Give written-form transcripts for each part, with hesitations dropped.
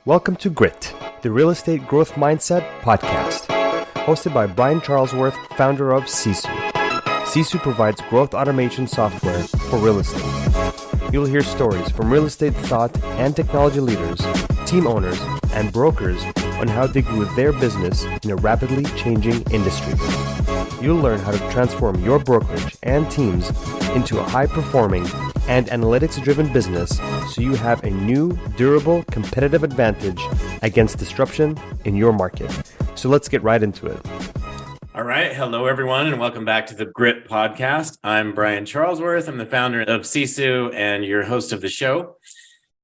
Welcome to Grit, the Real Estate Growth Mindset podcast, hosted by Brian Charlesworth, founder of Sisu. Sisu provides growth automation software for real estate. You'll hear stories from real estate thought and technology leaders, team owners, and brokers on how they grew their business in a rapidly changing industry. You'll learn how to transform your brokerage and teams into a high-performing and analytics-driven business so you have a new, durable, competitive advantage against disruption in your market. So let's get right into it. All right. Hello, everyone, and welcome back to the Grit podcast. I'm Brian Charlesworth. I'm the founder of Sisu and your host of the show.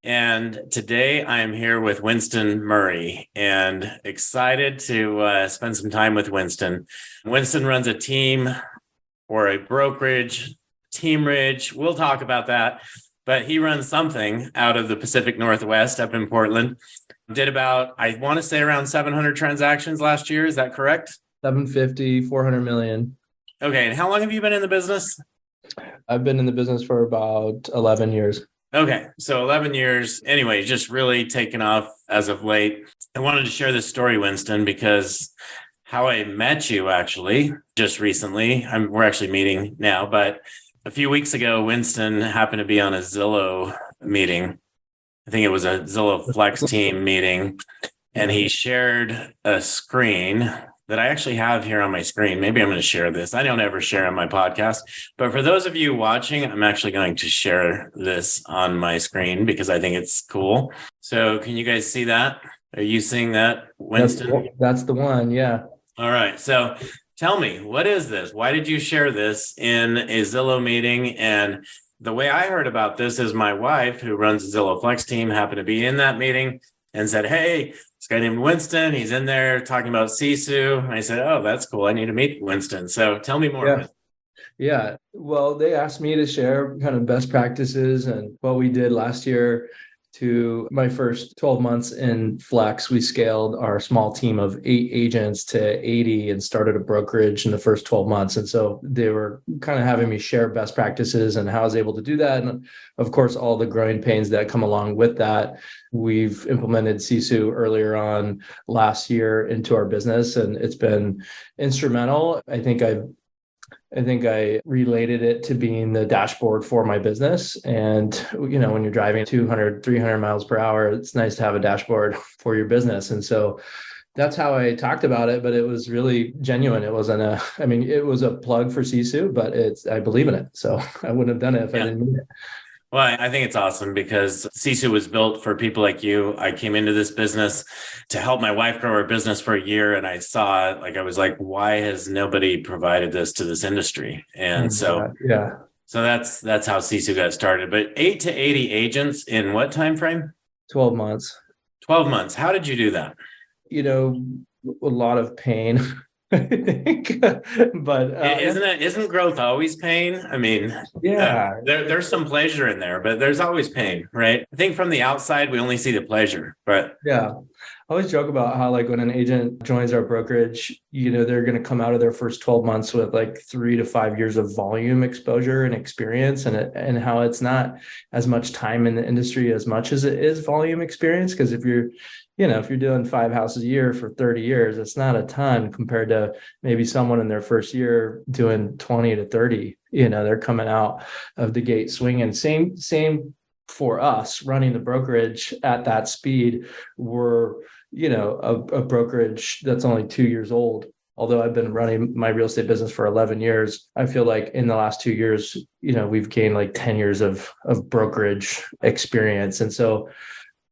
And today I am here with Winston Murray and excited to spend some time with Winston. Winston runs a team or a brokerage, Teamridge. We'll talk about that. But he runs something out of the Pacific Northwest up in Portland. Did about, I want to say around 700 transactions last year. Is that correct? 750, 400 million. Okay. And how long have you been in the business? I've been in the business for about 11 years. Okay. So 11 years. Anyway, just really taken off as of late. I wanted to share this story, Winston, because how I met you actually just recently, we're actually meeting now, but a few weeks ago, Winston happened to be on a Zillow meeting. I think it was a Zillow Flex team meeting, and he shared a screen that I actually have here on my screen. Maybe I'm going to share this. I don't ever share on my podcast, but for those of you watching, I'm actually going to share this on my screen because I think it's cool. So can you guys see that? Are you seeing that, Winston? That's the one, yeah. All right. So tell me, what is this? Why did you share this in a Zillow meeting? And the way I heard about this is my wife, who runs the Zillow Flex team, happened to be in that meeting and said, hey, this guy named Winston, he's in there talking about Sisu. And I said, oh, that's cool. I need to meet Winston. So tell me more. Yeah. Well, they asked me to share kind of best practices and what we did last year. To my first 12 months in Flex, we scaled our small team of 8 agents to 80 and started a brokerage in the first 12 months. And so they were kind of having me share best practices and how I was able to do that. And of course, all the growing pains that come along with that. We've implemented Sisu earlier on last year into our business, and it's been instrumental. I think I related it to being the dashboard for my business. And, you know, when you're driving 200, 300 miles per hour, it's nice to have a dashboard for your business. And so that's how I talked about it, but it was really genuine. It wasn't it was a plug for Sisu, but I believe in it. So I wouldn't have done it if I didn't mean it. Well, I think it's awesome because Sisu was built for people like you. I came into this business to help my wife grow her business for a year. And I saw it, I was like, why has nobody provided this to this industry? And so that's how Sisu got started. But 8 to 80 agents in what time frame? 12 months. 12 months. How did you do that? You know, a lot of pain. I think, but isn't growth always pain? I mean, there's some pleasure in there, but there's always pain, right? I think from the outside, we only see the pleasure, but yeah. I always joke about how when an agent joins our brokerage, you know, they're going to come out of their first 12 months with 3 to 5 years of volume exposure and experience, and how it's not as much time in the industry as much as it is volume experience. Because if you're doing 5 houses a year for 30 years, it's not a ton compared to maybe someone in their first year doing 20 to 30. You know, they're coming out of the gate swinging. Same for us running the brokerage at that speed. We're, you know, a brokerage that's only 2 years old. Although I've been running my real estate business for 11 years, I feel like in the last 2 years, you know, we've gained 10 years of brokerage experience. And so,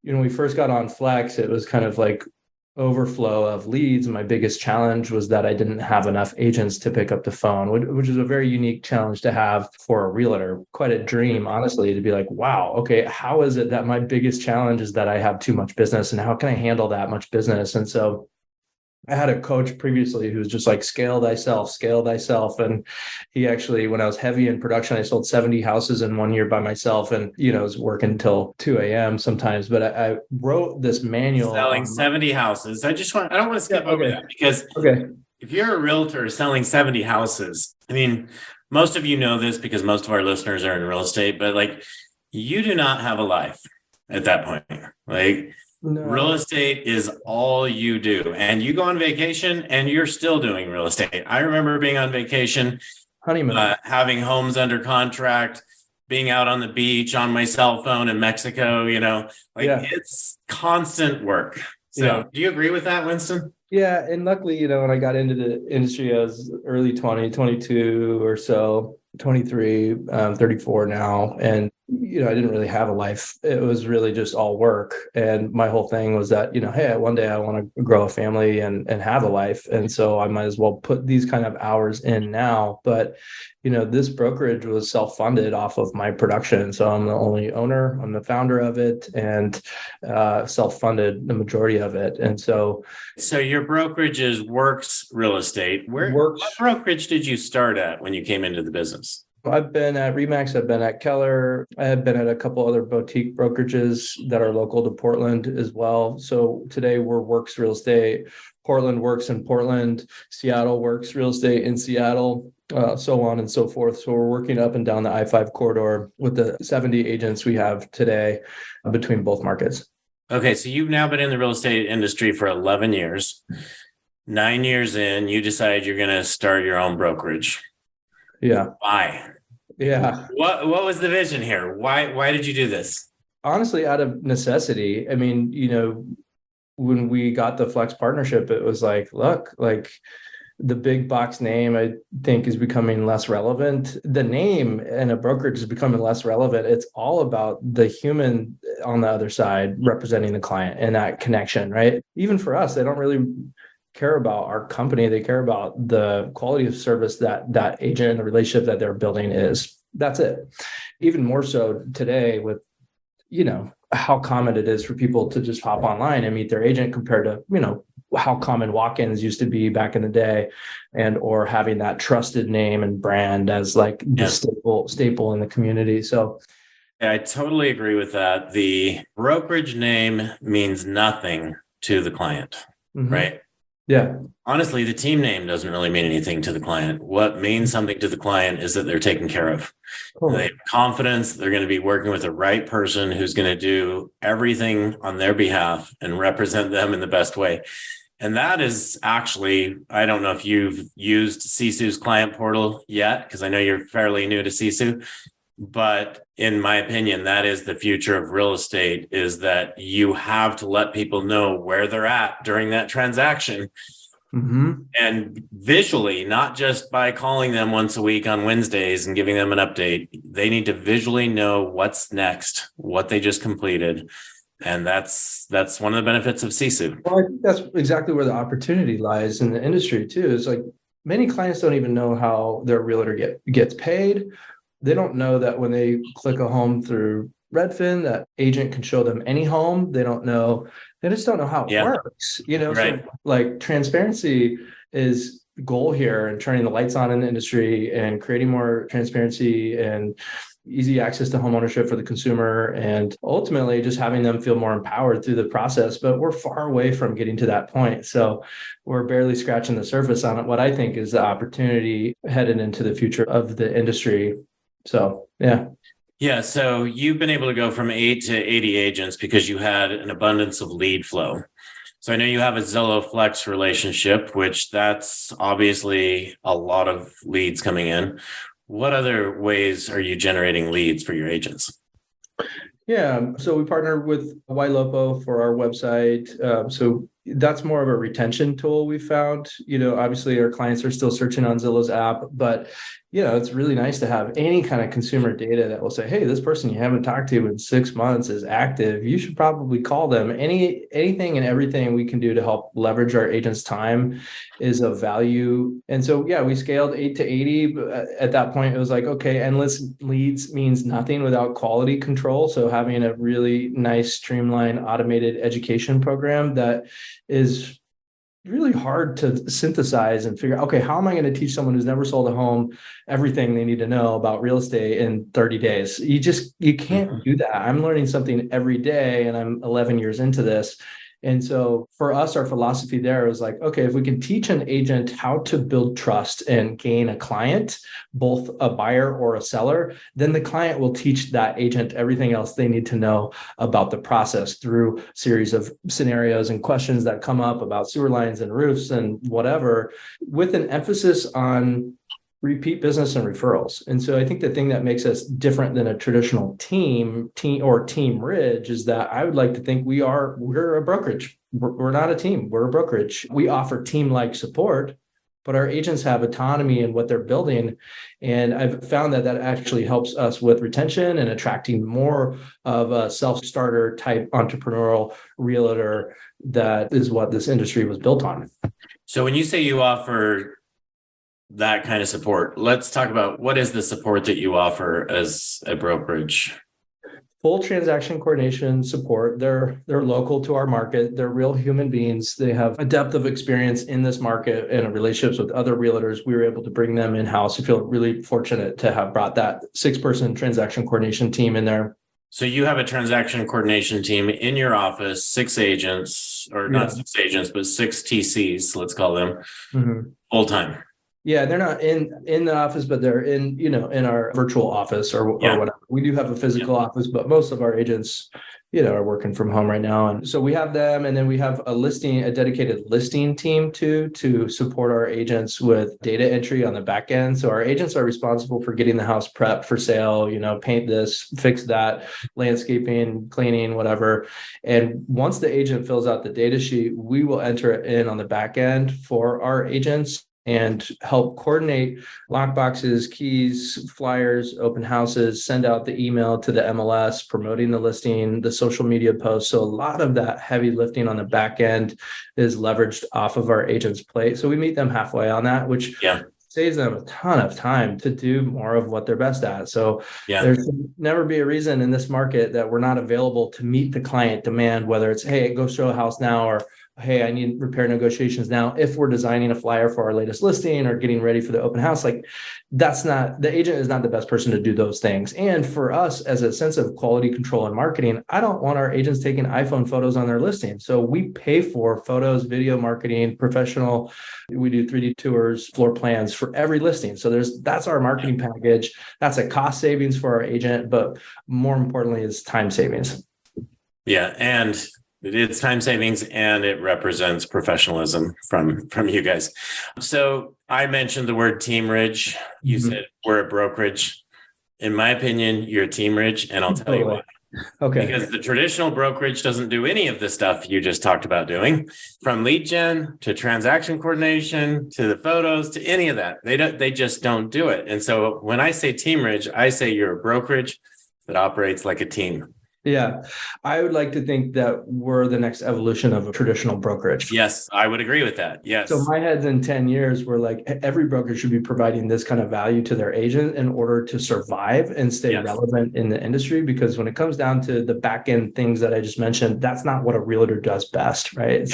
you know, when we first got on Flex, it was kind of overflow of leads. My biggest challenge was that I didn't have enough agents to pick up the phone, which is a very unique challenge to have for a realtor. Quite a dream, honestly, to be like, wow, okay, how is it that my biggest challenge is that I have too much business, and how can I handle that much business? And so I had a coach previously who was just scale thyself. And he actually, when I was heavy in production, I sold 70 houses in 1 year by myself, and, you know, I was working until 2 a.m. sometimes, but I wrote this manual. Selling 70 houses. I don't want to skip over that because if you're a realtor selling 70 houses, I mean, most of you know this because most of our listeners are in real estate, but you do not have a life at that point. Real estate is all you do. And you go on vacation and you're still doing real estate. I remember being on vacation, honeymoon, having homes under contract, being out on the beach on my cell phone in Mexico, it's constant work. So do you agree with that, Winston? Yeah. And luckily, when I got into the industry, I was early 20, 22 or so, 23, 34 now. And, I didn't really have a life. It was really just all work. And my whole thing was that, hey, one day I want to grow a family and have a life. And so I might as well put these kind of hours in now. But, this brokerage was self-funded off of my production. So I'm the only owner, I'm the founder of it, and self-funded the majority of it. And so your brokerage is Works Real Estate. What brokerage did you start at when you came into the business? I've been at Remax, I've been at Keller, I have been at a couple other boutique brokerages that are local to Portland as well. So today we're Works Real Estate. Portland works in Portland, Seattle Works Real Estate in Seattle, so on and so forth. So we're working up and down the I-5 corridor with the 70 agents we have today between both markets. Okay, so you've now been in the real estate industry for 11 years. 9 years in, you decide you're going to start your own brokerage. Yeah. Why? Yeah. What was the vision here? Why did you do this? Honestly, out of necessity. I mean, when we got the Flex partnership, it was like, look, like the big box name, I think, is becoming less relevant. The name in a brokerage is becoming less relevant. It's all about the human on the other side representing the client and that connection, right? Even for us, they don't really care about our company. They care about the quality of service that agent and the relationship that they're building is. That's it. Even more so today with, how common it is for people to just hop online and meet their agent compared to, how common walk-ins used to be back in the day, and or having that trusted name and brand as like the staple in the community. So I totally agree with that. The brokerage name means nothing to the client, right? Yeah. Honestly, the team name doesn't really mean anything to the client. What means something to the client is that they're taken care of. Totally. They have confidence they're going to be working with the right person who's going to do everything on their behalf and represent them in the best way. And that is actually, I don't know if you've used Sisu's client portal yet, because I know you're fairly new to Sisu. But in my opinion, that is the future of real estate, is that you have to let people know where they're at during that transaction. And visually, not just by calling them once a week on Wednesdays and giving them an update. They need to visually know what's next, what they just completed. And that's one of the benefits of Sisu. Well, I think that's exactly where the opportunity lies in the industry too. It's like many clients don't even know how their realtor gets paid. They don't know that when they click a home through Redfin, that agent can show them any home. They just don't know how it works. Right. So like transparency is goal here, and turning the lights on in the industry and creating more transparency and easy access to home ownership for the consumer, and ultimately just having them feel more empowered through the process. But we're far away from getting to that point. So we're barely scratching the surface on it. What I think is the opportunity headed into the future of the industry. So, yeah. Yeah. So you've been able to go from 8 to 80 agents because you had an abundance of lead flow. So I know you have a Zillow Flex relationship, which that's obviously a lot of leads coming in. What other ways are you generating leads for your agents? Yeah. So we partnered with YLOPO for our website. So that's more of a retention tool we found. Obviously our clients are still searching on Zillow's app, but it's really nice to have any kind of consumer data that will say, hey, this person you haven't talked to in 6 months is active. You should probably call them. Anything and everything we can do to help leverage our agents' time is of value. And so, we scaled 8 to 80. But at that point, it was like, okay, endless leads means nothing without quality control. So having a really nice, streamlined, automated education program that is really hard to synthesize and figure out, okay, how am I going to teach someone who's never sold a home everything they need to know about real estate in 30 days? You can't do that. I'm learning something every day, and I'm 11 years into this. And so for us, our philosophy there is like, okay, if we can teach an agent how to build trust and gain a client, both a buyer or a seller, then the client will teach that agent everything else they need to know about the process through a series of scenarios and questions that come up about sewer lines and roofs and whatever, with an emphasis on repeat business and referrals. And so I think the thing that makes us different than a traditional team or team Ridge is that I would like to think we're a brokerage. We're not a team. We're a brokerage. We offer team-like support, but our agents have autonomy in what they're building. And I've found that actually helps us with retention and attracting more of a self-starter type entrepreneurial realtor. That is what this industry was built on. So when you say you offer that kind of support, let's talk about what is the support that you offer as a brokerage. Full transaction coordination support. They're local to our market. They're real human beings. They have a depth of experience in this market and relationships with other realtors. We were able to bring them in-house. I feel really fortunate to have brought that 6-person transaction coordination team in there. So you have a transaction coordination team in your office, 6 agents, or not 6 agents, but 6 TCs, let's call them, full time. Yeah, they're not in the office, but they're in our virtual office or whatever. We do have a physical office, but most of our agents, are working from home right now. And so we have them, and then we have a dedicated listing team too, to support our agents with data entry on the back end. So our agents are responsible for getting the house prepped for sale, paint this, fix that, landscaping, cleaning, whatever. And once the agent fills out the data sheet, we will enter it in on the back end for our agents and help coordinate lockboxes, keys, flyers, open houses, send out the email to the MLS, promoting the listing, the social media posts. So a lot of that heavy lifting on the back end is leveraged off of our agents' plate. So we meet them halfway on that, which saves them a ton of time to do more of what they're best at. So there should never be a reason in this market that we're not available to meet the client demand, whether it's, hey, go show a house now, or hey, I need repair negotiations now. If we're designing a flyer for our latest listing or getting ready for the open house, the agent is not the best person to do those things. And for us, as a sense of quality control and marketing, I don't want our agents taking iPhone photos on their listing. So we pay for photos, video marketing, professional. We do 3D tours, floor plans for every listing. So that's our marketing package. That's a cost savings for our agent, but more importantly, is time savings. Yeah. And it's time savings, and it represents professionalism from you guys. So I mentioned the word team Ridge. You said we're a brokerage. In my opinion, you're a team Ridge, and I'll tell you why. Okay. Because the traditional brokerage doesn't do any of the stuff you just talked about doing, from lead gen to transaction coordination to the photos to any of that. They just don't do it. And so when I say team Ridge, I say you're a brokerage that operates like a team. Yeah, I would like to think that we're the next evolution of a traditional brokerage. Yes, I would agree with that. Yes. So my head's in 10 years, we're like, every broker should be providing this kind of value to their agent in order to survive and stay relevant in the industry. Because when it comes down to the back end things that I just mentioned, that's not what a realtor does best, right? It's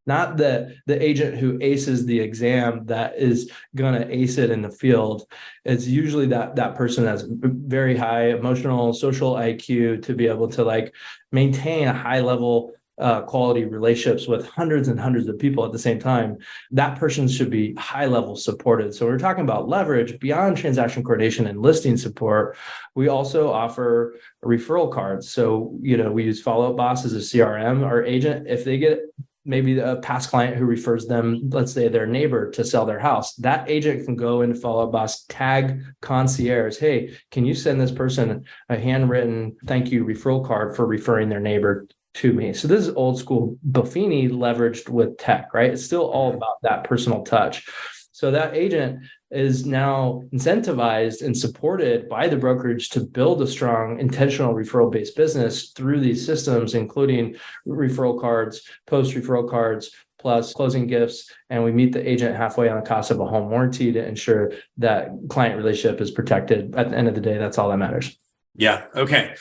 not the agent who aces the exam that is going to ace it in the field. It's usually that person has very high emotional, social IQ to be able to maintain a high level quality relationships with hundreds and hundreds of people at the same time. That person should be high level supported. So we're talking about leverage beyond transaction coordination and listing support. We also offer referral cards. So, we use Follow Up Boss as a CRM. Our agent, if they get maybe a past client who refers them, let's say their neighbor, to sell their house, that agent can go into Follow Up Boss, tag concierge, hey, can you send this person a handwritten thank you referral card for referring their neighbor to me? So this is old school Buffini leveraged with tech, right? It's still all about that personal touch. So that agent is now incentivized and supported by the brokerage to build a strong intentional referral-based business through these systems, including referral cards, post-referral cards, plus closing gifts. And we meet the agent halfway on the cost of a home warranty to ensure that client relationship is protected. At the end of the day, that's all that matters. Yeah. Okay.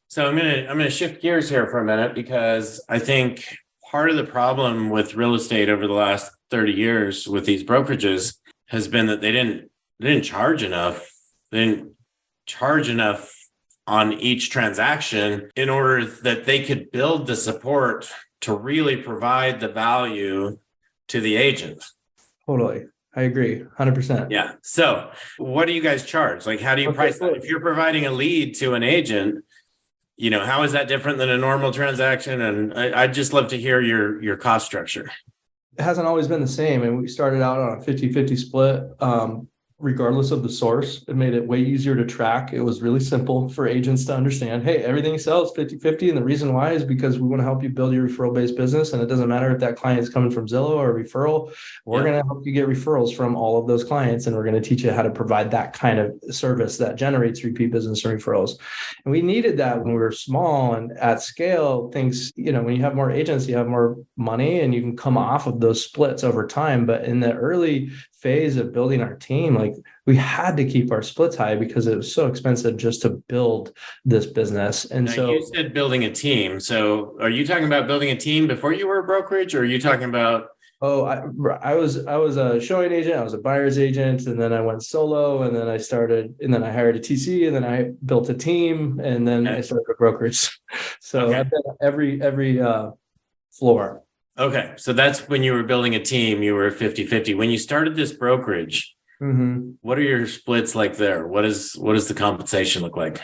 So I'm gonna shift gears here for a minute, because I think part of the problem with real estate over the last 30 years with these brokerages has been that they didn't charge enough. They didn't charge enough on each transaction in order that they could build the support to really provide the value to the agent. Totally. I agree. 100%. Yeah. So what do you guys charge? Like, how do you price that? If you're providing a lead to an agent, how is that different than a normal transaction? And I'd just love to hear your cost structure. It hasn't always been the same. And we started out on a 50-50 split. Regardless of the source, it made it way easier to track. It was really simple for agents to understand, hey, everything sells 50-50. And the reason why is because we want to help you build your referral-based business. And it doesn't matter if that client is coming from Zillow or referral, we're going to help you get referrals from all of those clients. And we're going to teach you how to provide that kind of service that generates repeat business and referrals. And we needed that when we were small and at scale. Things, when you have more agents, you have more money and you can come off of those splits over time. But in the early phase of building our team, like we had to keep our splits high because it was so expensive just to build this business. And now, so you said building a team. So are you talking about building a team before you were a brokerage, or are you talking about? Oh, I was a showing agent, I was a buyer's agent, and then I went solo, and then I hired a TC, and then I built a team, and then I started a brokerage. So I've been every floor. Okay. So that's when you were building a team, you were 50-50. When you started this brokerage, what are your splits like there? What does the compensation look like?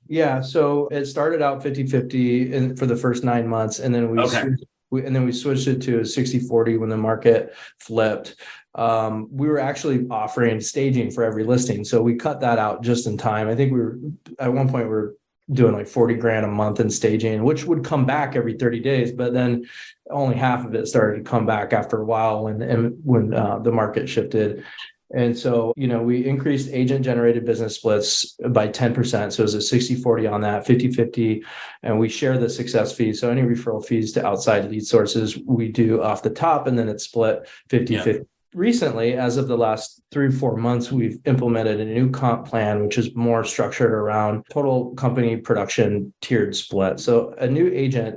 Yeah. So it started out 50-50 for the first 9 months. And then we switched it to 60-40 when the market flipped. We were actually offering staging for every listing. So we cut that out just in time. I think at one point we were doing like 40 grand a month in staging, which would come back every 30 days. But then only half of it started to come back after a while when the market shifted. And so, we increased agent generated business splits by 10%. So it was a 60-40 on that, 50-50. And we share the success fees. So any referral fees to outside lead sources we do off the top, and then it's split 50-50. Recently, as of the last 3 or 4 months, we've implemented a new comp plan, which is more structured around total company production tiered split. So a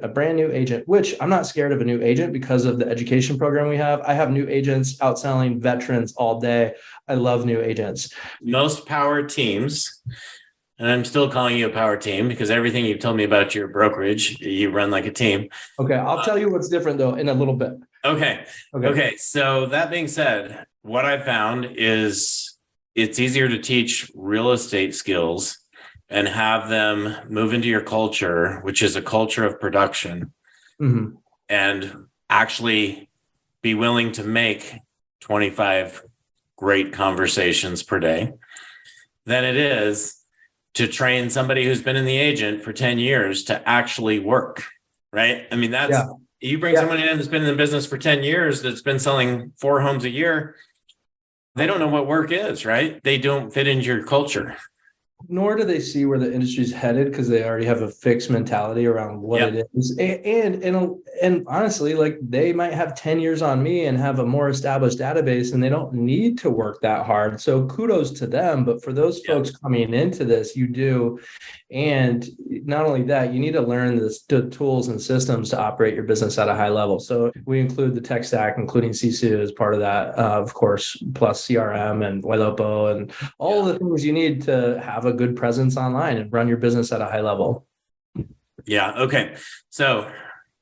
brand new agent, which I'm not scared of a new agent because of the education program we have. I have new agents outselling veterans all day. I love new agents. Most power teams, and I'm still calling you a power team because everything you've told me about your brokerage, you run like a team. Okay, I'll tell you what's different though in a little bit. Okay. So that being said, what I found is it's easier to teach real estate skills and have them move into your culture, which is a culture of production, and actually be willing to make 25 great conversations per day than it is to train somebody who's been in the agent for 10 years to actually work, right? I mean, you bring someone in that's been in the business for 10 years, that's been selling 4 homes a year. They don't know what work is, right? They don't fit into your culture. Nor do they see where the industry is headed because they already have a fixed mentality around what it is. And honestly, like they might have 10 years on me and have a more established database and they don't need to work that hard. So kudos to them. But for those folks coming into this, you do. And not only that, you need to learn the tools and systems to operate your business at a high level. So we include the tech stack, including Sisu as part of that, of course, plus CRM and Wailopo and all the things you need to have a good presence online and run your business at a high level. Yeah. Okay. So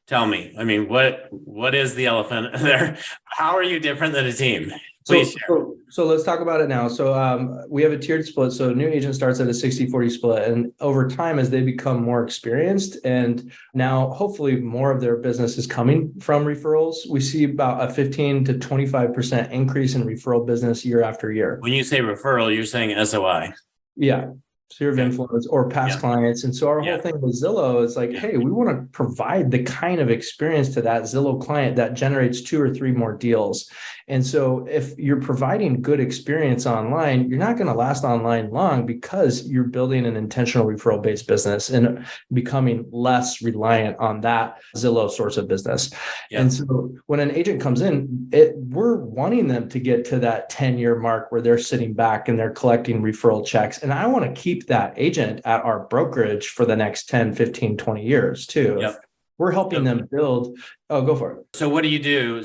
tell me, I mean, what is the elephant there? How are you different than a team? Please share. So let's talk about it now. So we have a tiered split. So a new agent starts at a 60-40 split. And over time, as they become more experienced and now hopefully more of their business is coming from referrals, we see about a 15 to 25% increase in referral business year after year. When you say referral, you're saying SOI. Yeah. Sphere of influence or past clients. And so our whole thing with Zillow is like, hey, we want to provide the kind of experience to that Zillow client that generates 2 or 3 more deals. And so if you're providing good experience online, you're not going to last online long because you're building an intentional referral based business and becoming less reliant on that Zillow source of business. Yeah. And so when an agent comes in, we're wanting them to get to that 10-year mark where they're sitting back and they're collecting referral checks. And I want to keep that agent at our brokerage for the next 10, 15, 20 years too. Yep. We're helping them build. Oh, go for it. So what do you do?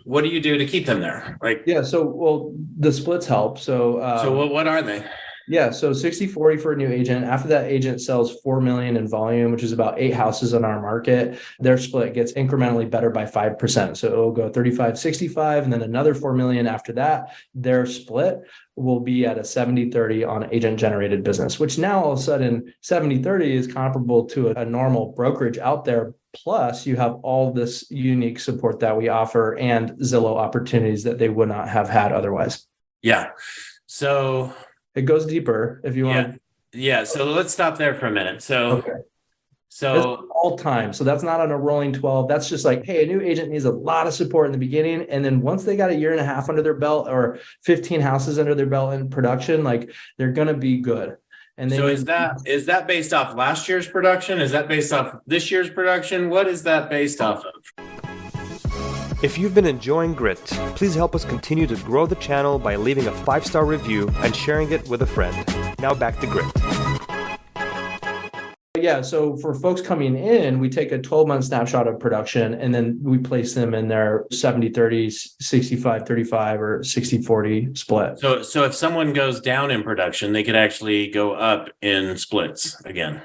What do you do to keep them there? So the splits help. So what are they? Yeah, so 60-40 for a new agent. After that agent sells 4 million in volume, which is about 8 houses on our market, their split gets incrementally better by 5%. So it'll go 35-65, and then another 4 million after that. Their split will be at a 70-30 on agent generated business, which now all of a sudden 70-30 is comparable to a normal brokerage out there. Plus, you have all this unique support that we offer and Zillow opportunities that they would not have had otherwise. Yeah. So it goes deeper if you want. Yeah. So let's stop there for a minute. Okay. So all time. So that's not on a rolling 12. That's just like, hey, a new agent needs a lot of support in the beginning. And then once they got a year and a half under their belt or 15 houses under their belt in production, like they're going to be good. And so is that based off last year's production? Is that based off this year's production? What is that based off of? If you've been enjoying Grit, please help us continue to grow the channel by leaving a 5-star review and sharing it with a friend. Now back to Grit. Yeah, so for folks coming in, we take a 12-month snapshot of production and then we place them in their 70-30, 65-35, or 60-40 split. So if someone goes down in production, they could actually go up in splits again.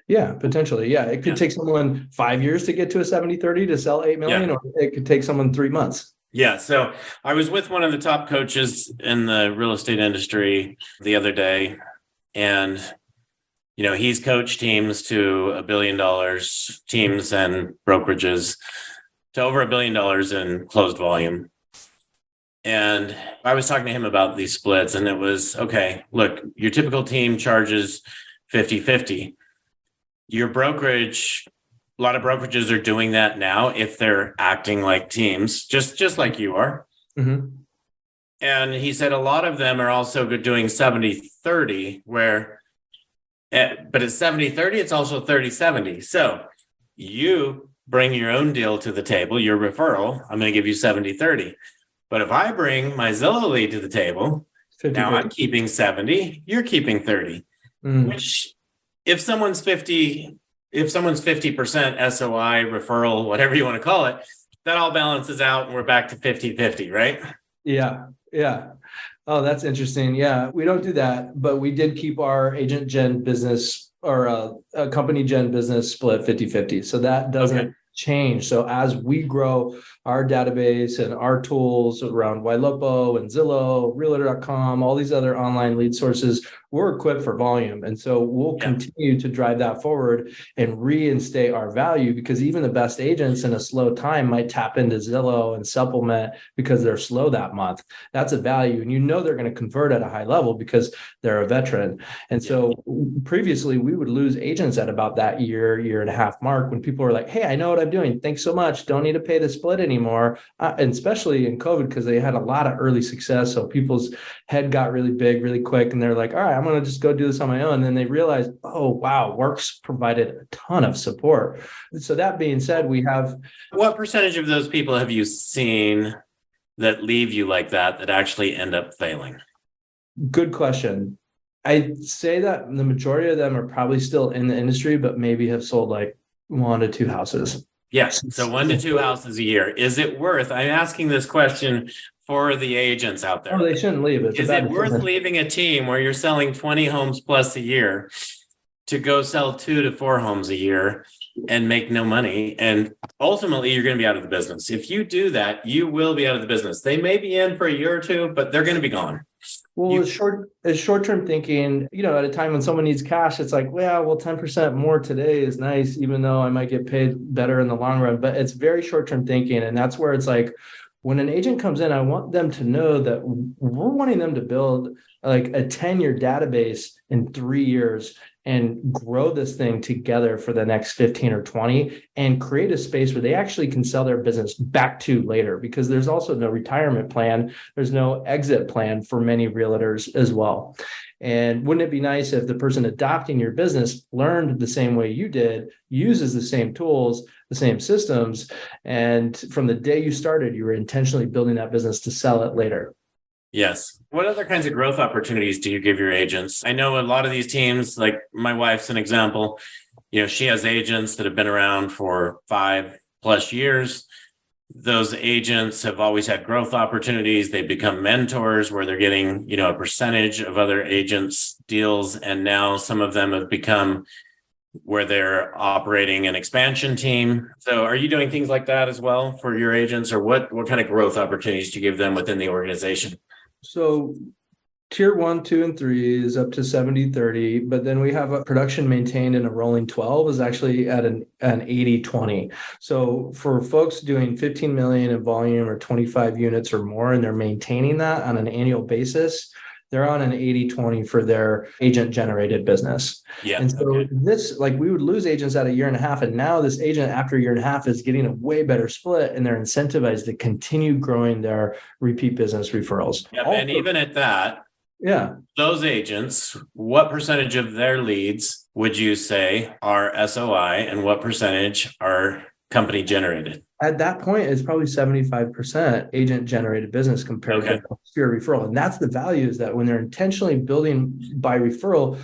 Yeah, potentially. Yeah, it could take someone 5 years to get to a 70-30 to sell 8 million, or it could take someone 3 months. Yeah. So I was with one of the top coaches in the real estate industry the other day, and he's coached teams to $1 billion, teams and brokerages to over $1 billion in closed volume. And I was talking to him about these splits, and it was, okay, look, your typical team charges 50-50. Your brokerage, a lot of brokerages are doing that now if they're acting like teams, just like you are. Mm-hmm. And he said a lot of them are also doing 70-30, but it's 70-30, it's also 30-70. So you bring your own deal to the table, your referral, I'm going to give you 70-30. But if I bring my Zillow lead to the table, 50-50. Now I'm keeping 70, you're keeping 30, which if someone's 50% SOI, referral, whatever you want to call it, that all balances out and we're back to 50-50, right? Yeah. Yeah. Oh, that's interesting. Yeah, we don't do that, but we did keep our agent gen business or a company gen business split 50-50. So that doesn't change. So as we grow our database and our tools around Ylopo and Zillow, Realtor.com, all these other online lead sources, we're equipped for volume. And so we'll continue to drive that forward and reinstate our value, because even the best agents in a slow time might tap into Zillow and supplement because they're slow that month. That's a value. And they're going to convert at a high level because they're a veteran. And so previously we would lose agents at about that year and a half mark when people are like, hey, I know what I'm doing. Thanks so much. Don't need to pay the split anymore. And especially in COVID, because they had a lot of early success. So people's head got really big really quick. And they're like, all right, I'm going to just go do this on my own. And then they realized, oh, wow, Works provided a ton of support. So that being said, we have... What percentage of those people have you seen that leave you like that actually end up failing? Good question. I'd say that the majority of them are probably still in the industry, but maybe have sold like 1 to 2 houses. Yes. So 1 to 2 houses a year. Is it worth, I'm asking this question for the agents out there. Oh, they shouldn't leave. Is it worth leaving a team where you're selling 20 homes plus a year to go sell 2 to 4 homes a year and make no money? And ultimately, you're going to be out of the business. If you do that, you will be out of the business. They may be in for a year or two, but they're going to be gone. Well, it's short-term thinking, at a time when someone needs cash, it's like, well, 10% more today is nice, even though I might get paid better in the long run. But it's very short-term thinking. And that's where it's like, when an agent comes in, I want them to know that we're wanting them to build like a 10-year database in 3 years and grow this thing together for the next 15 or 20 and create a space where they actually can sell their business back to later, because there's also no retirement plan. There's no exit plan for many realtors as well. And wouldn't it be nice if the person adopting your business learned the same way you did, uses the same tools, the same systems, and from the day you started, you were intentionally building that business to sell it later? Yes. What other kinds of growth opportunities do you give your agents? I know a lot of these teams, like my wife's an example, she has agents that have been around for 5+ years. those agents have always had growth opportunities. They've become mentors where they're getting, a percentage of other agents' deals. And now some of them have become where they're operating an expansion team. So are you doing things like that as well for your agents, or what kind of growth opportunities do you give them within the organization? So tier 1, 2, and 3 is up to 70-30, but then we have a production maintained in a rolling 12 is actually at an 80-20. So for folks doing 15 million in volume or 25 units or more, and they're maintaining that on an annual basis, they're on an 80-20 for their agent generated business. Yeah. And so this, like, we would lose agents at a year and a half. And now this agent after a year and a half is getting a way better split, and they're incentivized to continue growing their repeat business referrals. Yep. And even at that, those agents, what percentage of their leads would you say are SOI and what percentage are company generated? At that point, it's probably 75% agent generated business compared to pure referral. And that's the value, is that when they're intentionally building by referral,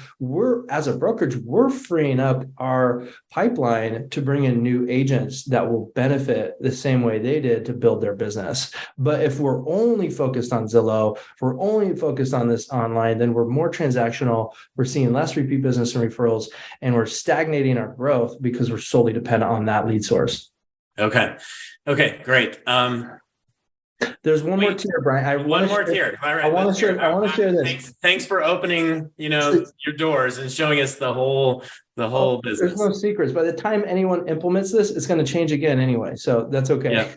as a brokerage, we're freeing up our pipeline to bring in new agents that will benefit the same way they did to build their business. But if we're only focused on Zillow, if we're only focused on this online, then we're more transactional. We're seeing less repeat business and referrals, and we're stagnating our growth because we're solely dependent on that lead source. Okay, great. There's one more tier, Brian. One more tier. All right. I want to share this. Thanks for opening, your doors and showing us the whole business. There's no secrets. By the time anyone implements this, it's going to change again anyway. So that's okay. Yeah.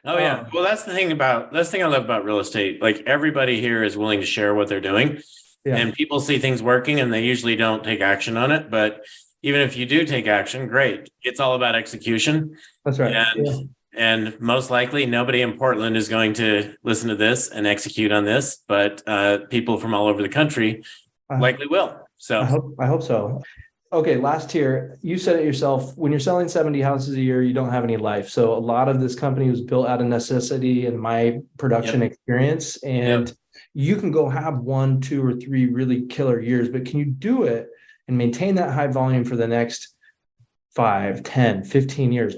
Oh yeah. Well, that's the thing I love about real estate. Like, everybody here is willing to share what they're doing, and people see things working and they usually don't take action on it. But even if you do take action, great. It's all about execution. That's right. And most likely nobody in Portland is going to listen to this and execute on this, but people from all over the country likely will. So I hope so. Okay, last tier. You said it yourself. When you're selling 70 houses a year, you don't have any life. So a lot of this company was built out of necessity and my production experience. And you can go have 1, 2, or 3 really killer years, but can you do it and maintain that high volume for the next 5, 10, 15 years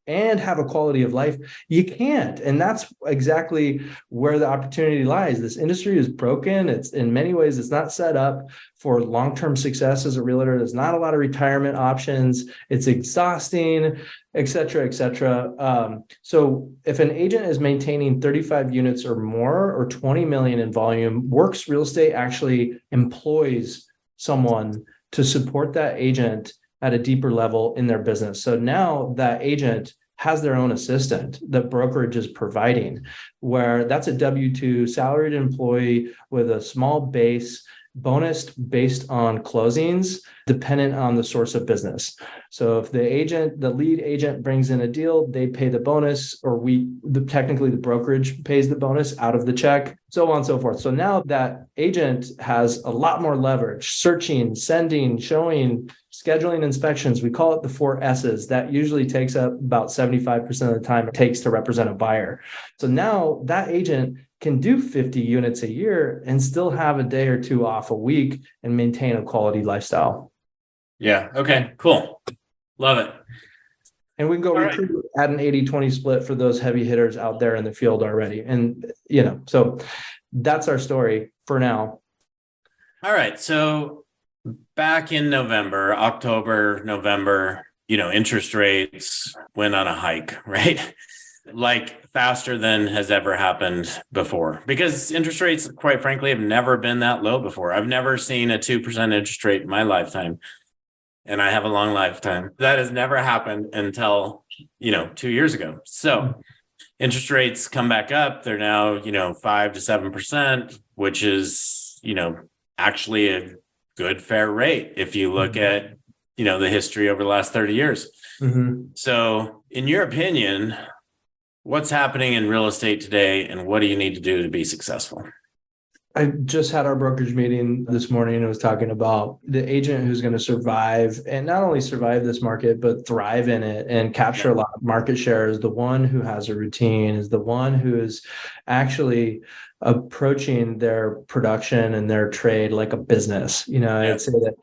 and have a quality of life? You can't. And that's exactly where the opportunity lies. This industry is broken. It's, in many ways, it's not set up for long-term success as a realtor. There's not a lot of retirement options. It's exhausting, et cetera, et cetera. So if an agent is maintaining 35 units or more, or 20 million in volume, Works Real Estate actually employs someone to support that agent at a deeper level in their business. So now that agent has their own assistant that brokerage is providing, where that's a W-2 salaried employee with a small base, bonus based on closings, dependent on the source of business. So if the lead agent brings in a deal, they pay the bonus, or technically the brokerage pays the bonus out of the check, so on and so forth. So now that agent has a lot more leverage: searching, sending, showing, scheduling inspections. We call it the 4 S's. That usually takes up about 75% of the time it takes to represent a buyer. So now that agent can do 50 units a year and still have a day or 2 off a week and maintain a quality lifestyle. Yeah. Okay, cool. Love it. And we can go recruit at an 80-20 split for those heavy hitters out there in the field already. And, so that's our story for now. All right. So back in October, November, interest rates went on a hike, right? Like faster than has ever happened before, because interest rates, quite frankly, have never been that low before. I've never seen a 2% interest rate in my lifetime, and I have a long lifetime. That has never happened until, 2 years ago. So interest rates come back up. They're now, 5 to 7%, which is, actually a good, fair rate if you look at, the history over the last 30 years. Mm-hmm. So in your opinion, what's happening in real estate today, and what do you need to do to be successful? I just had our brokerage meeting this morning and was talking about the agent who's going to survive, and not only survive this market, but thrive in it and capture a lot of market share, is the one who has a routine, is the one who is actually approaching their production and their trade like a business. I'd say that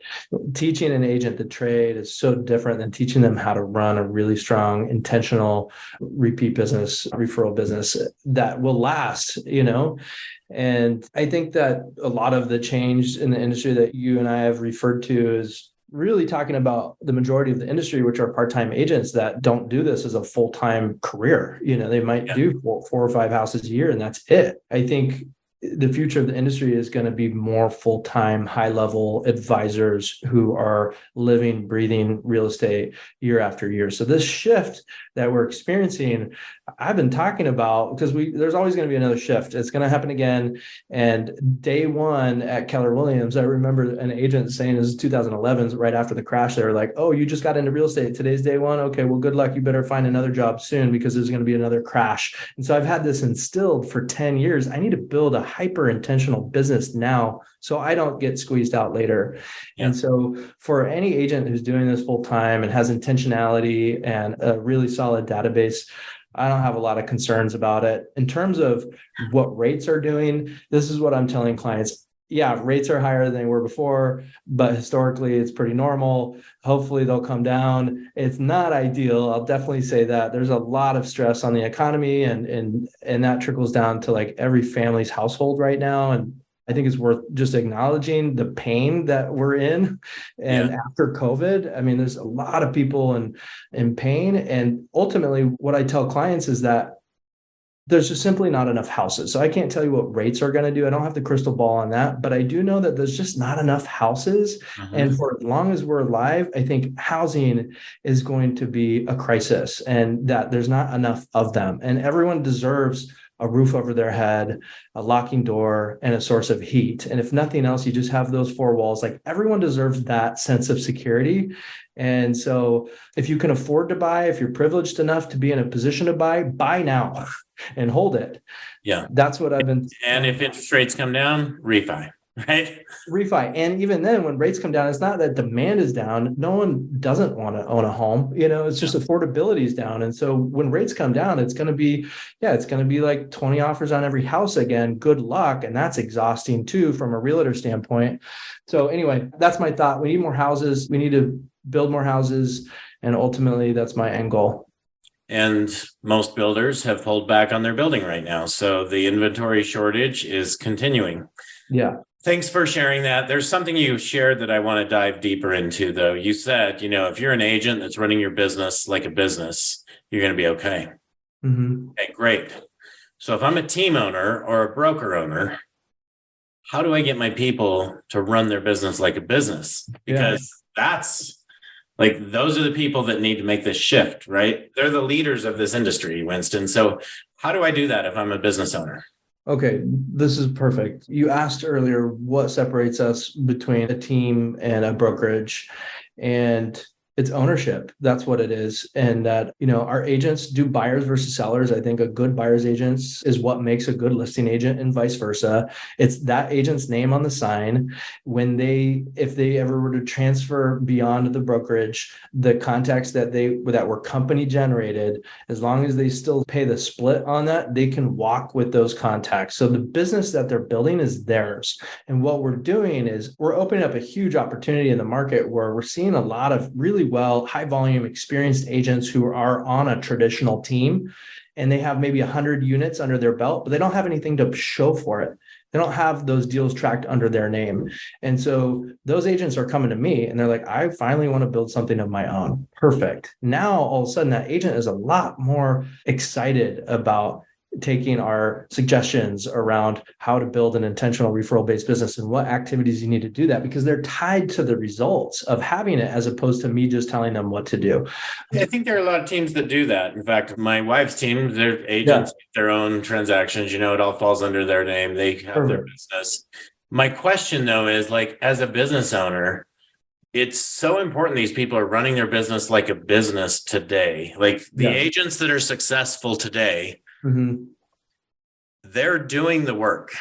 teaching an agent the trade is so different than teaching them how to run a really strong, intentional repeat business, referral business that will last, And I think that a lot of the change in the industry that you and I have referred to is really talking about the majority of the industry, which are part-time agents that don't do this as a full-time career. They might do four or five houses a year and that's it. I think the future of the industry is going to be more full-time, high-level advisors who are living, breathing real estate year after year. So this shift that we're experiencing, I've been talking about because there's always going to be another shift. It's going to happen again. And day one at Keller Williams, I remember an agent saying, this is 2011, right after the crash, they were like, oh, you just got into real estate. Today's day one. Okay, well, good luck. You better find another job soon because there's going to be another crash. And so I've had this instilled for 10 years. I need to build a hyper intentional business now so I don't get squeezed out later. Yeah. And so for any agent who's doing this full time and has intentionality and a really solid database, I don't have a lot of concerns about it. In terms of what rates are doing, this is what I'm telling clients. Yeah, rates are higher than they were before, but historically it's pretty normal. Hopefully they'll come down. It's not ideal. I'll definitely say that. There's a lot of stress on the economy and that trickles down to like every family's household right now. And I think it's worth just acknowledging the pain that we're in. And after COVID, I mean, there's a lot of people in pain. And ultimately what I tell clients is that there's just simply not enough houses. So I can't tell you what rates are going to do. I don't have the crystal ball on that, but I do know that there's just not enough houses. Mm-hmm. And for as long as we're alive, I think housing is going to be a crisis and that there's not enough of them. And everyone deserves a roof over their head, a locking door, and a source of heat. And if nothing else, you just have those four walls. Like everyone deserves that sense of security. And so if you can afford to buy, if you're privileged enough to be in a position to buy now and hold it. Yeah. That's what I've been. And if interest rates come down, refi. Right. Refi. And even then, when rates come down, it's not that demand is down. No one doesn't want to own a home. It's just affordability is down. And so when rates come down, it's going to be like 20 offers on every house again. Good luck. And that's exhausting too, from a realtor standpoint. So anyway, that's my thought. We need more houses. We need to build more houses. And ultimately, that's my end goal. And most builders have pulled back on their building right now. So the inventory shortage is continuing. Yeah. Thanks for sharing that. There's something you shared that I want to dive deeper into, though. You said, if you're an agent that's running your business like a business, you're going to be okay. Mm-hmm. Okay, great. So if I'm a team owner or a broker owner, how do I get my people to run their business like a business? Because that's like, those are the people that need to make this shift, right? They're the leaders of this industry, Winston. So how do I do that if I'm a business owner? Okay, this is perfect. You asked earlier what separates us between a team and a brokerage, and it's ownership. That's what it is. And that, our agents do buyers versus sellers. I think a good buyer's agent is what makes a good listing agent and vice versa. It's that agent's name on the sign. If they ever were to transfer beyond the brokerage, the contacts that were company generated, as long as they still pay the split on that, they can walk with those contacts. So the business that they're building is theirs. And what we're doing is we're opening up a huge opportunity in the market where we're seeing a lot of really high volume experienced agents who are on a traditional team and they have maybe 100 units under their belt, but they don't have anything to show for it. They don't have those deals tracked under their name. And so those agents are coming to me and they're like, I finally want to build something of my own. Perfect. Now, all of a sudden that agent is a lot more excited about taking our suggestions around how to build an intentional referral-based business and what activities you need to do that, because they're tied to the results of having it as opposed to me just telling them what to do. I think there are a lot of teams that do that. In fact, my wife's team, their agents, their own transactions, it all falls under their name. They have their business. My question though is like, as a business owner, it's so important these people are running their business like a business today. Like the agents that are successful today, mm-hmm. they're doing the work.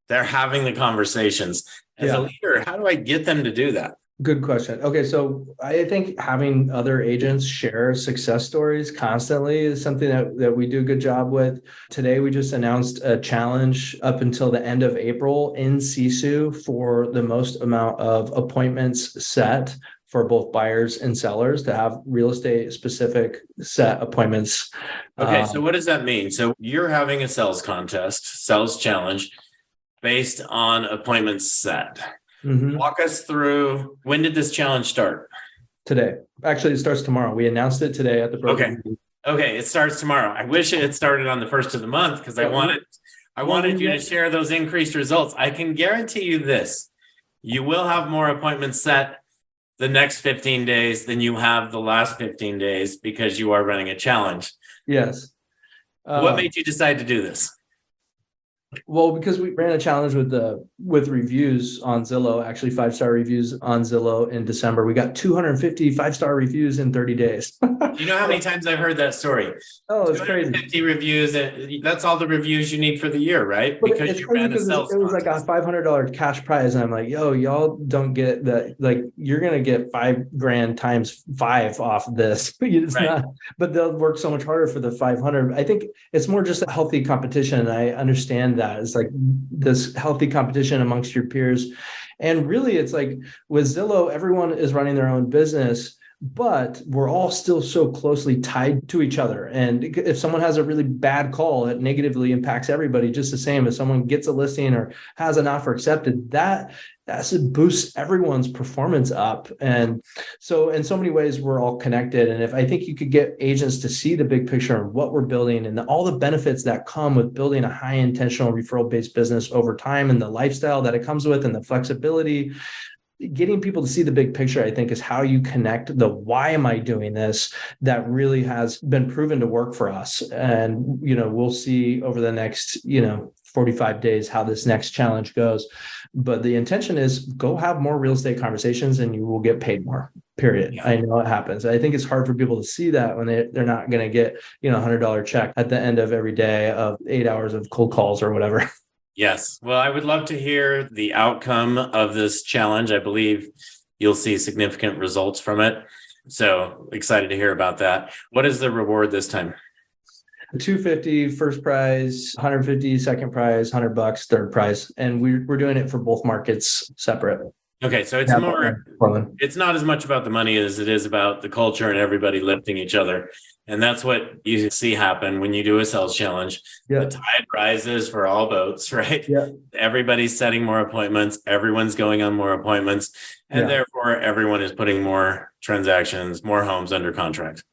They're having the conversations. As a leader, how do I get them to do that? Good question. Okay, so I think having other agents share success stories constantly is something that we do a good job with. Today, we just announced a challenge up until the end of April in Sisu for the most amount of appointments set for both buyers and sellers to have real estate specific set appointments. Okay, so what does that mean? So you're having a sales contest, sales challenge based on appointments set. Mhm. Walk us through, when did this challenge start? Today. Actually, it starts tomorrow. We announced it today at the broker Okay. meeting. Okay, it starts tomorrow. I wish it had started on the first of the month because I wanted you to share those increased results. I can guarantee you this. You will have more appointments set the next 15 days than you have the last 15 days because you are running a challenge. Yes. What made you decide to do this? Well, because we ran a challenge with reviews on Zillow, actually 5-star reviews on Zillow in December. We got 250 5-star reviews in 30 days. Do you know how many times I've heard that story? Oh, it's crazy. 50 reviews, and that's all the reviews you need for the year, right? But Because it's you crazy ran a because sales it was like a contest. $500 cash prize. And I'm like, yo, y'all don't get that. Like, you're going to get $5,000 times 5 off of this. It's Right. not, but they'll work so much harder for the 500. I think it's more just a healthy competition. I understand that it's like this healthy competition amongst your peers. And really, it's like with Zillow, everyone is running their own business, but we're all still so closely tied to each other. And if someone has a really bad call, it negatively impacts everybody just the same. If someone gets a listing or has an offer accepted, that boosts everyone's performance up. And so in so many ways, we're all connected. And if I think you could get agents to see the big picture of what we're building and all the benefits that come with building a high intentional referral-based business over time and the lifestyle that it comes with and the flexibility, getting people to see the big picture, I think, is how you connect the why am I doing this that really has been proven to work for us. And, we'll see over the next, 45 days how this next challenge goes. But the intention is go have more real estate conversations and you will get paid more, period. Yeah. I know it happens. I think it's hard for people to see that when they're not going to get, $100 check at the end of every day of 8 hours of cold calls or whatever. Yes. Well, I would love to hear the outcome of this challenge. I believe you'll see significant results from it. So excited to hear about that. What is the reward this time? 250 first prize, 150 second prize, $100 third prize, and we're doing it for both markets separate. Okay, so it's Portland. It's not as much about the money as it is about the culture and everybody lifting each other. And that's what you see happen when you do a sales challenge. Yeah. The tide rises for all boats, right? Yeah. Everybody's setting more appointments. Everyone's going on more appointments. And therefore, everyone is putting more transactions, more homes under contract.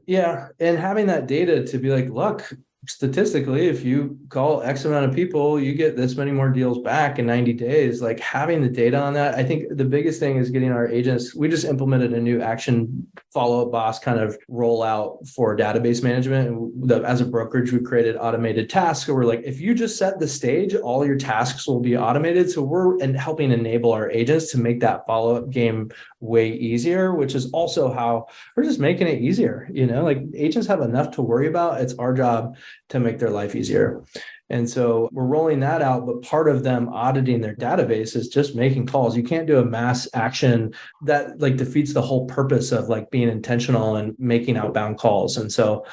Yeah. And having that data to be like, look, statistically, if you call X amount of people, you get this many more deals back in 90 days. Like having the data on that, I think the biggest thing is getting our agents. We just implemented a new action follow-up boss kind of rollout for database management. And as a brokerage, we created automated tasks. So we're like, if you just set the stage, all your tasks will be automated. So we're helping enable our agents to make that follow-up game way easier, which is also how we're just making it easier. Like agents have enough to worry about. It's our job to make their life easier. And so we're rolling that out, but part of them auditing their database is just making calls. You can't do a mass action that like defeats the whole purpose of like being intentional and making outbound calls. And so,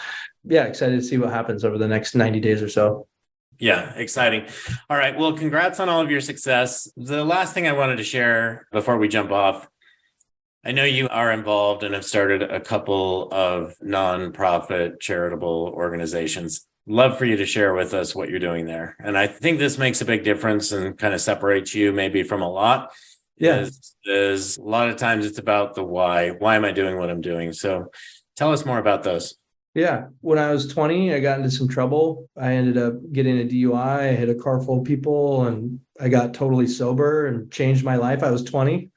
yeah, excited to see what happens over the next 90 days or so. Yeah, exciting. All right. Well, congrats on all of your success. The last thing I wanted to share before we jump off, I know you are involved and have started a couple of nonprofit charitable organizations. Love for you to share with us what you're doing there. And I think this makes a big difference and kind of separates you maybe from a lot. Yeah. Is a lot of times it's about the why. Why am I doing what I'm doing? So tell us more about those. Yeah. When I was 20, I got into some trouble. I ended up getting a DUI. I hit a car full of people and I got totally sober and changed my life. I was 20.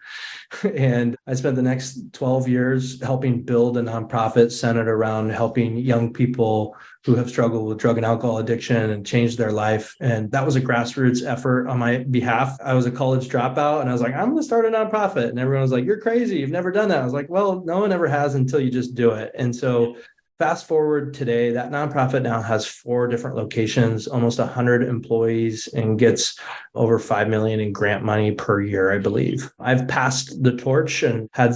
And I spent the next 12 years helping build a nonprofit centered around helping young people who have struggled with drug and alcohol addiction and changed their life. And that was a grassroots effort on my behalf. I was a college dropout and I was like, I'm going to start a nonprofit. And everyone was like, you're crazy. You've never done that. I was like, well, no one ever has until you just do it. And so Fast forward today, that nonprofit now has 4 different locations, almost 100 employees, and gets over $5 million in grant money per year, I believe. I've passed the torch and had,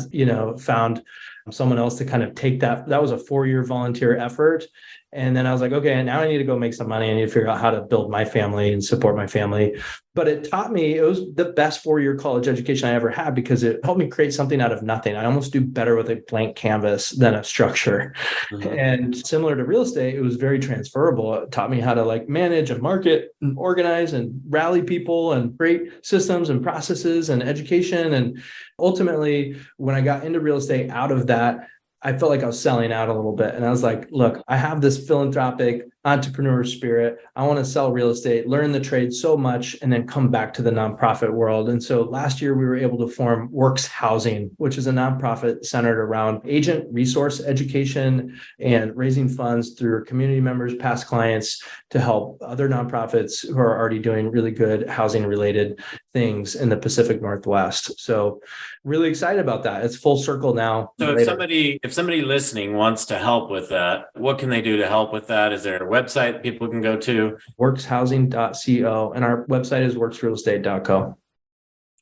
found someone else to kind of take that. That was a 4-year volunteer effort. And then I was like, okay, now I need to go make some money. I need to figure out how to build my family and support my family. But it taught me, it was the best 4-year college education I ever had because it helped me create something out of nothing. I almost do better with a blank canvas than a structure. Mm-hmm. And similar to real estate, it was very transferable. It taught me how to manage and market and organize and rally people and create systems and processes and education. And ultimately, when I got into real estate out of that, I felt like I was selling out a little bit. And I was like, look, I have this philanthropic entrepreneur spirit. I want to sell real estate, learn the trade so much, and then come back to the nonprofit world. And so last year we were able to form Works Housing, which is a nonprofit centered around agent resource education and raising funds through community members, past clients, to help other nonprofits who are already doing really good housing related things in the Pacific Northwest. So really excited about that. It's full circle now. So if somebody listening wants to help with that, what can they do to help with that? Is there a website people can go to? Workshousing.co, and our website is worksrealestate.co.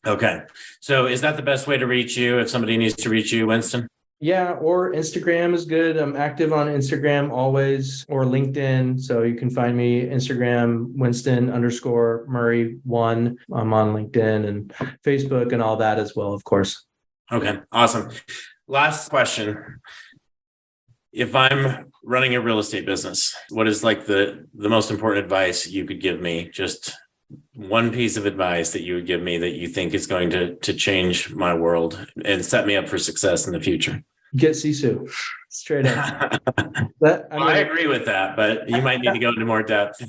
Okay. So is that the best way to reach you if somebody needs to reach you, Winston? Yeah, or Instagram is good. I'm active on Instagram always, or LinkedIn. So you can find me Instagram, Winston_Murray1. I'm on LinkedIn and Facebook and all that as well, of course. Okay, awesome. Last question. If I'm running a real estate business, what is the most important advice you could give me? Just one piece of advice that you would give me that you think is going to change my world and set me up for success in the future? Get Sisu, straight up. I agree with that, but you might need to go into more depth.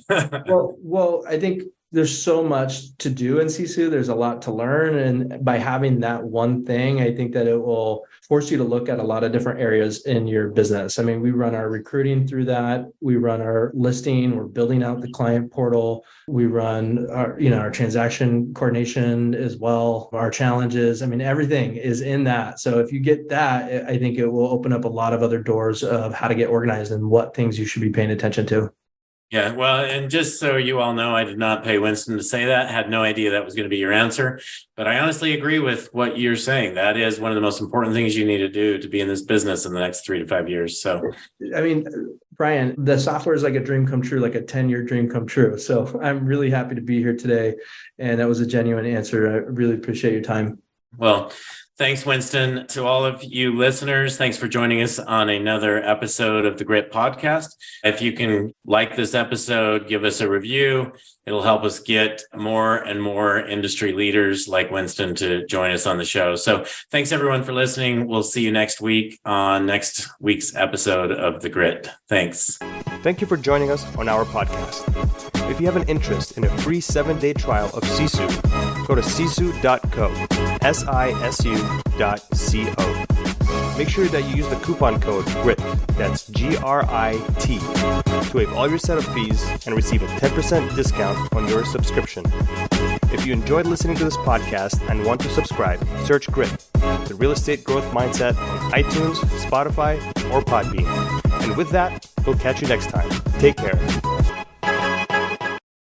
Well, I think there's so much to do in Sisu. There's a lot to learn. And by having that one thing, I think that it will force you to look at a lot of different areas in your business. I mean, we run our recruiting through that. We run our listing. We're building out the client portal. We run our transaction coordination as well, our challenges. I mean, everything is in that. So if you get that, I think it will open up a lot of other doors of how to get organized and what things you should be paying attention to. Yeah, well, and just so you all know, I did not pay Winston to say that. Had no idea that was going to be your answer. But I honestly agree with what you're saying. That is one of the most important things you need to do to be in this business in the next 3 to 5 years. So, I mean, Brian, the software is like a dream come true, like a 10-year dream come true. So I'm really happy to be here today. And that was a genuine answer. I really appreciate your time. Well, thanks, Winston. To all of you listeners, thanks for joining us on another episode of the Grit Podcast. If you can like this episode, give us a review. It'll help us get more and more industry leaders like Winston to join us on the show. So thanks, everyone, for listening. We'll see you next week on next week's episode of The Grit. Thanks. Thank you for joining us on our podcast. If you have an interest in a free 7-day trial of Sisu, go to sisu.co, sisu.co. Make sure that you use the coupon code GRIT, that's GRIT, to waive all your setup fees and receive a 10% discount on your subscription. If you enjoyed listening to this podcast and want to subscribe, search GRIT, the Real Estate Growth Mindset, on iTunes, Spotify, or Podbean. And with that, we'll catch you next time. Take care.